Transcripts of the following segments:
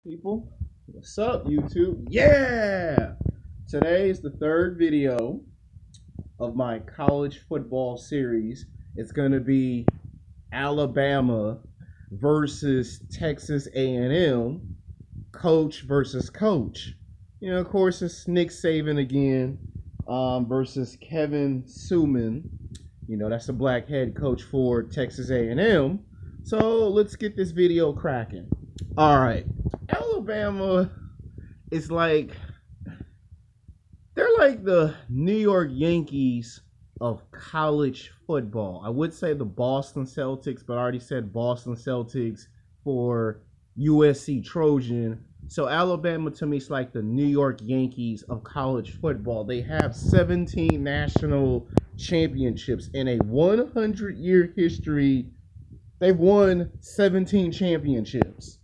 People, what's up, YouTube? Yeah! Today is the third video of my college football series. It's going to be Alabama versus Texas A&M, coach versus coach. Of course, it's Nick Saban again versus Kevin Sumlin. That's the black head coach for Texas A&M. So let's get this video cracking. All right. Alabama is they're like the New York Yankees of college football. I would say the Boston Celtics, but I already said Boston Celtics for USC Trojan. So Alabama to me is like the New York Yankees of college football. They have 17 national championships in a 100-year history. They've won 17 championships.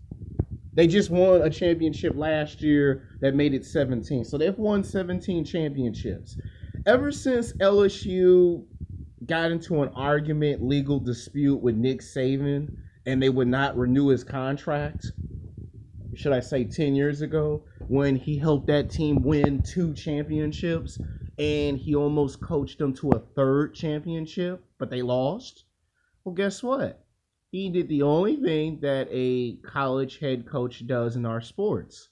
They just won a championship last year that made it 17. So they've won 17 championships. Ever since LSU got into an argument, legal dispute with Nick Saban, and they would not renew his contract, should I say 10 years ago, when he helped that team win 2 championships, and he almost coached them to a 3rd championship, but they lost. Well, guess what? He did the only thing that a college head coach does in our sports.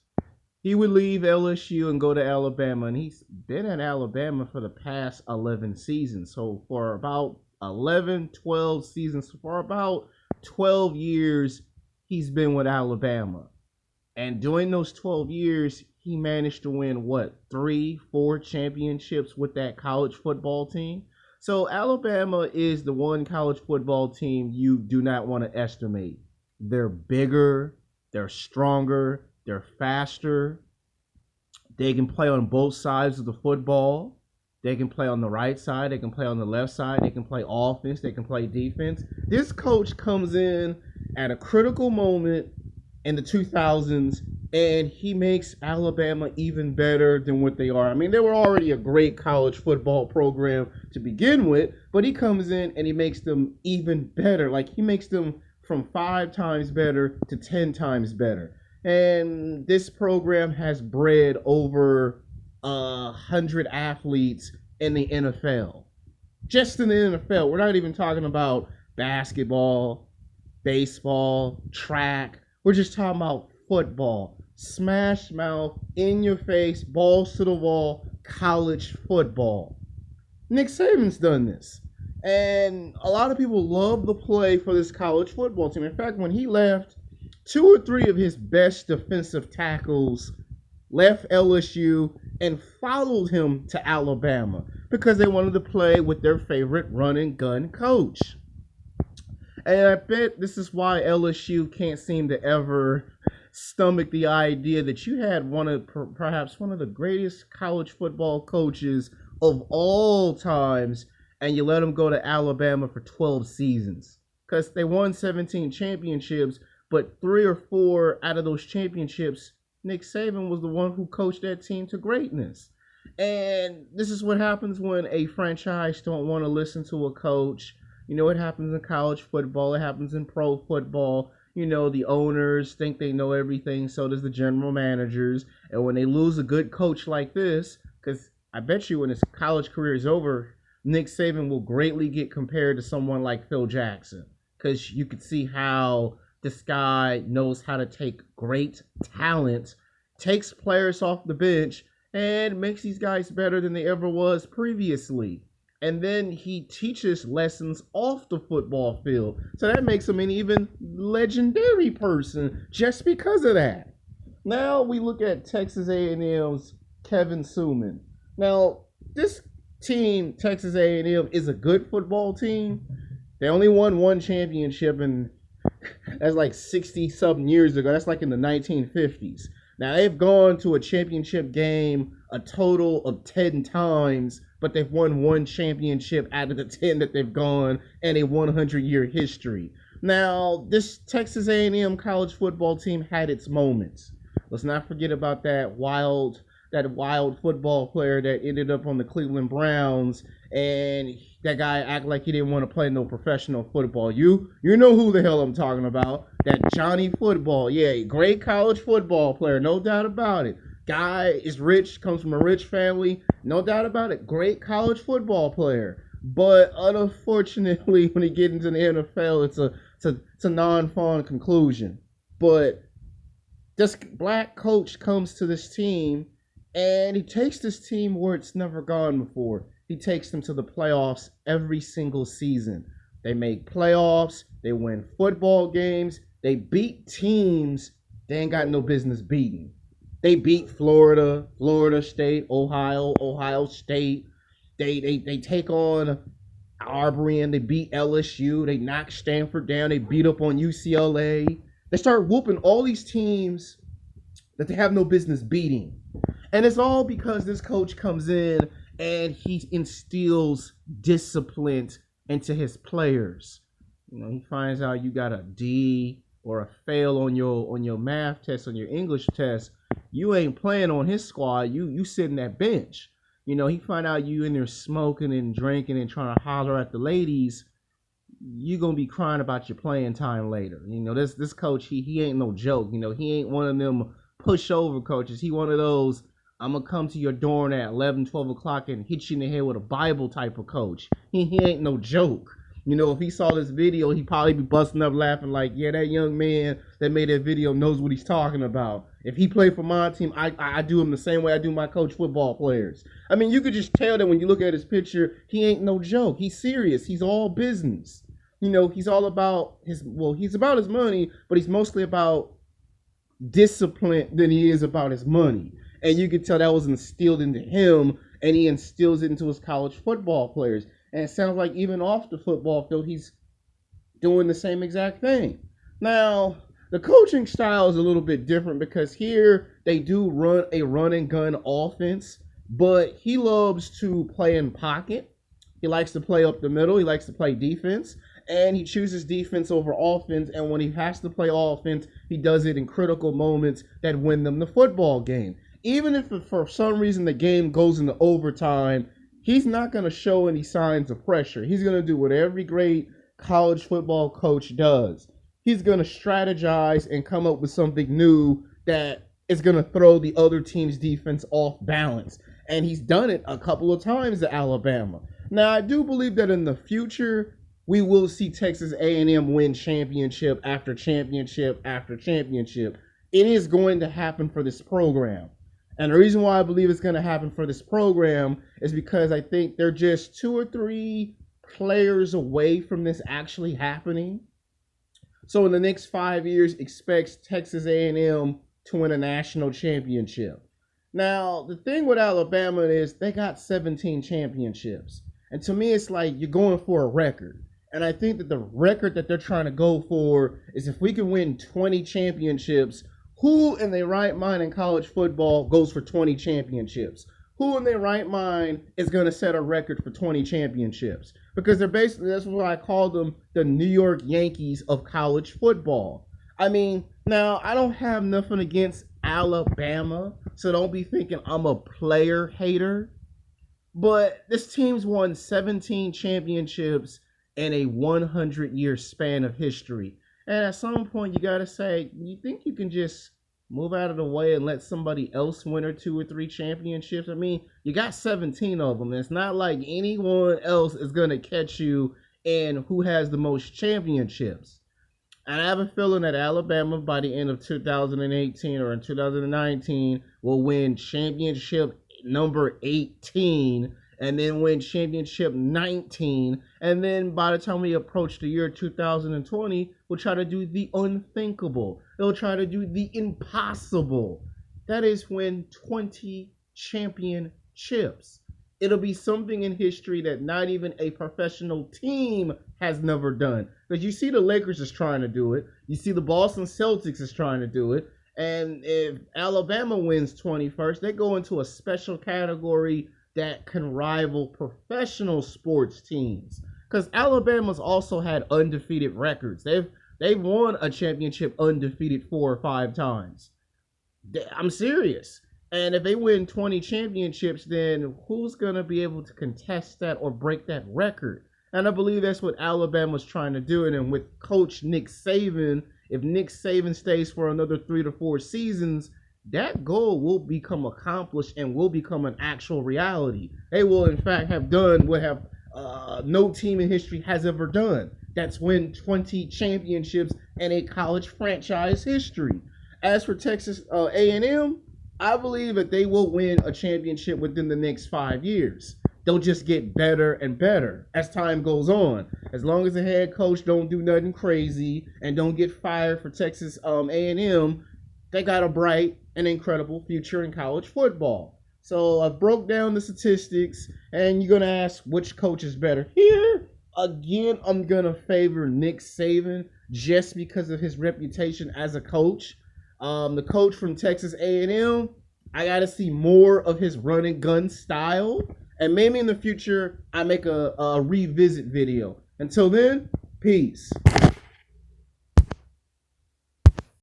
He would leave LSU and go to Alabama, and he's been at Alabama for the past 11 seasons. So for about 11, 12 seasons, for about 12 years, he's been with Alabama. And during those 12 years, he managed to win, 3, 4 championships with that college football team? So Alabama is the one college football team you do not want to estimate. They're bigger, they're stronger, they're faster. They can play on both sides of the football. They can play on the right side, they can play on the left side, they can play offense, they can play defense. This coach comes in at a critical moment in the 2000s, and he makes Alabama even better than what they are. I mean, they were already a great college football program to begin with, but he comes in and he makes them even better. Like, he makes them from 5 times better to 10 times better. And this program has bred over 100 athletes in the NFL. Just in the NFL. We're not even talking about basketball, baseball, track. We're just talking about football. Smash mouth, in your face, balls to the wall, college football. Nick Saban's done this. And a lot of people love the play for this college football team. In fact, when he left, 2 or 3 of his best defensive tackles left LSU and followed him to Alabama because they wanted to play with their favorite run and gun coach. And I bet this is why LSU can't seem to ever stomach the idea that you had perhaps one of the greatest college football coaches of all times, and you let him go to Alabama for 12 seasons. Because they won 17 championships, but 3 or 4 out of those championships, Nick Saban was the one who coached that team to greatness. And this is what happens when a franchise don't want to listen to a coach. It happens in college football. It happens in pro football. The owners think they know everything. So does the general managers. And when they lose a good coach like this, because I bet you when his college career is over, Nick Saban will greatly get compared to someone like Phil Jackson. Because you could see how this guy knows how to take great talent, takes players off the bench, and makes these guys better than they ever was previously. And then he teaches lessons off the football field. So that makes him an even legendary person just because of that. Now we look at Texas A&M's Kevin Sumlin. Now, this team, Texas A&M, is a good football team. They only won 1 championship, and that's like 60-something years ago. That's like in the 1950s. Now, they've gone to a championship game a total of 10 times, but they've won 1 championship out of the 10 that they've gone in a 100-year history. Now, this Texas A&M college football team had its moments. Let's not forget about that wild that wild football player that ended up on the Cleveland Browns, and that guy act like he didn't want to play no professional football. You know who the hell I'm talking about? That Johnny Football. Yeah, great college football player, no doubt about it. Guy is rich, comes from a rich family, no doubt about it. Great college football player. But unfortunately, when he gets into the NFL, it's a non-fun conclusion. But this black coach comes to this team, and he takes this team where it's never gone before. He takes them to the playoffs every single season. They make playoffs. They win football games. They beat teams they ain't got no business beating. They beat Florida, Florida State, Ohio State. They take on Auburn. They beat LSU. They knock Stanford down. They beat up on UCLA. They start whooping all these teams that they have no business beating. And it's all because this coach comes in and he instills discipline into his players. You know, he finds out you got a D or a fail on your math test, on your English test. You ain't playing on his squad. You sitting that bench. You know, he find out you in there smoking and drinking and trying to holler at the ladies. You're going to be crying about your playing time later. You know, this coach, he ain't no joke. You know, he ain't one of them pushover coaches. He one of those, I'm going to come to your dorm at 11, 12 o'clock and hit you in the head with a Bible type of coach. He ain't no joke. You know, if he saw this video, he'd probably be busting up laughing like, yeah, that young man that made that video knows what he's talking about. If he played for my team, I do him the same way I do my coach football players. I mean, you could just tell that when you look at his picture, he ain't no joke. He's serious. He's all business. You know, he's all about he's about his money, but he's mostly about discipline than he is about his money. And you could tell that was instilled into him, and he instills it into his college football players. And it sounds like even off the football field, he's doing the same exact thing. Now, the coaching style is a little bit different because here they do run a run and gun offense, but he loves to play in pocket. He likes to play up the middle. He likes to play defense, and he chooses defense over offense. And when he has to play offense, he does it in critical moments that win them the football game. Even if for some reason the game goes into overtime, he's not going to show any signs of pressure. He's going to do what every great college football coach does. He's going to strategize and come up with something new that is going to throw the other team's defense off balance. And he's done it a couple of times at Alabama. Now, I do believe that in the future, we will see Texas A&M win championship after championship after championship. It is going to happen for this program. And the reason why I believe it's going to happen for this program is because I think they're just 2 or 3 players away from this actually happening. So in the next 5 years, expect Texas A&M to win a national championship. Now, the thing with Alabama is they got 17 championships. And to me, it's like you're going for a record. And I think that the record that they're trying to go for is if we can win 20 championships, who in their right mind in college football goes for 20 championships? Who in their right mind is going to set a record for 20 championships? Because they're basically, that's what I call them, the New York Yankees of college football. I mean, now, I don't have nothing against Alabama, so don't be thinking I'm a player hater. But this team's won 17 championships in a 100-year span of history. And at some point, you got to say, you think you can just move out of the way and let somebody else win 2 or 3 championships? I mean, you got 17 of them. It's not like anyone else is going to catch you in who has the most championships. And I have a feeling that Alabama, by the end of 2018 or in 2019, will win championship number 18 and then win championship 19. And then by the time we approach the year 2020, we'll try to do the unthinkable. They'll try to do the impossible. That is win 20 championships. It'll be something in history that not even a professional team has never done. Because you see the Lakers is trying to do it. You see the Boston Celtics is trying to do it. And if Alabama wins 21st, they go into a special category that can rival professional sports teams. Because Alabama's also had undefeated records. They've won a championship undefeated 4 or 5 times. I'm serious. And if they win 20 championships, then who's going to be able to contest that or break that record? And I believe that's what Alabama's trying to do. And then with Coach Nick Saban, if Nick Saban stays for another 3 to 4 seasons, that goal will become accomplished and will become an actual reality. They will, in fact, have done what have no team in history has ever done. That's win 20 championships in a college franchise history. As for Texas A&M, I believe that they will win a championship within the next 5 years. They'll just get better and better as time goes on. As long as the head coach don't do nothing crazy and don't get fired for Texas A&M, they got a bright and incredible future in college football. So I broke down the statistics, and you're going to ask which coach is better. Here, again, I'm going to favor Nick Saban just because of his reputation as a coach. The coach from Texas A&M, I got to see more of his run and gun style. And maybe in the future, I make a revisit video. Until then, peace.